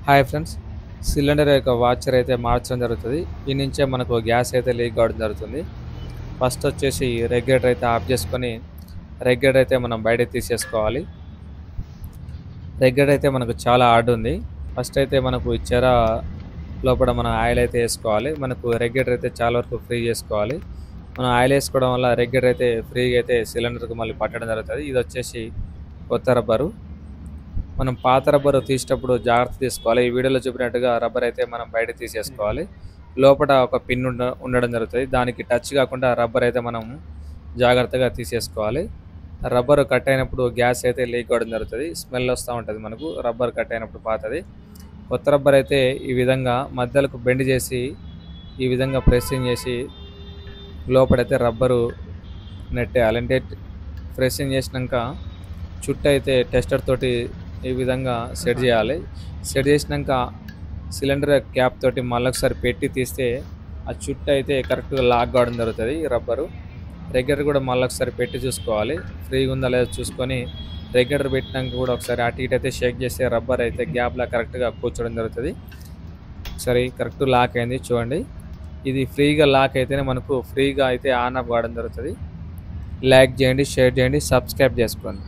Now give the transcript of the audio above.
Hi friends, cylinder యొక్క watcher అయితే మార్చడం జరుగుతుంది. ఈ నుంచే మనకు గ్యాస్ అయితే లీక్ కావడం జరుగుతుంది. ఫస్ట్ వచ్చేసి రెగ్యులేటర్ అయితే ఆఫ్ చేసుకొని రెగ్యులేటర్ అయితే మనం బయటకు తీసేసుకోవాలి. రెగ్యులేటర్ అయితే మనకు చాలా హార్డ్ ఉంది. ఫస్ట్ అయితే మనకు ఈ చెర లోపల మనం ఆయిల్ అయితే వేసుకోవాలి. మనకు రెగ్యులేటర్ అయితే చాలా వరకు ఫ్రీ చేసుకోవాలి. మనం ఆయిల్ వేసుకోవడం వల్ల రెగ్యులేటర్ అయితే ఫ్రీగా అయితే సిలిండర్కి మళ్ళీ పట్టడం జరుగుతుంది. ఇది వచ్చేసి కొత్త రబ్బరు. మనం పాత రబ్బరు తీసేటప్పుడు జాగ్రత్త తీసుకోవాలి. ఈ వీడియోలో చూపినట్టుగా రబ్బర్ అయితే మనం బయట తీసేసుకోవాలి. లోపల ఒక పిన్ ఉండడం జరుగుతుంది. దానికి టచ్ కాకుండా రబ్బర్ అయితే మనం జాగ్రత్తగా తీసేసుకోవాలి. రబ్బర్ కట్ అయినప్పుడు గ్యాస్ అయితే లీక్ అవ్వడం జరుగుతుంది. స్మెల్ వస్తూ ఉంటుంది మనకు రబ్బర్ కట్ అయినప్పుడు పాతది. కొత్త రబ్బర్ అయితే ఈ విధంగా మధ్యలకు బెండ్ చేసి ఈ విధంగా ప్రెస్సింగ్ చేసి లోపలైతే రబ్బరు నెట్టేయాలి. అంటే ప్రెస్సింగ్ చేసినాక చుట్టూ అయితే టెస్టర్ తోటి ఈ విధంగా సెట్ చేయాలి. సెట్ చేసినాక సిలిండర్ క్యాప్ తోటి మళ్ళీ ఒకసారి పెట్టి తీస్తే ఆ చుట్టూ అయితే కరెక్ట్గా లాక్ కావడం జరుగుతుంది. రబ్బరు రెగ్యులేటర్ కూడా మళ్ళీ ఒకసారి పెట్టి చూసుకోవాలి. ఫ్రీగా ఉందా లేదా చూసుకొని రెగ్యులేటర్ పెట్టినాక కూడా ఒకసారి అటు ఇటు అయితే షేక్ చేస్తే రబ్బర్ అయితే గ్యాప్లా కరెక్ట్గా కూర్చోవడం జరుగుతుంది. సరే, కరెక్ట్ లాక్ అయింది చూడండి. ఇది ఫ్రీగా లాక్ అయితేనే మనకు ఫ్రీగా అయితే ఆన్ ఆఫ్ కావడం జరుగుతుంది. లైక్ చేయండి, షేర్ చేయండి, సబ్స్క్రైబ్ చేసుకోండి.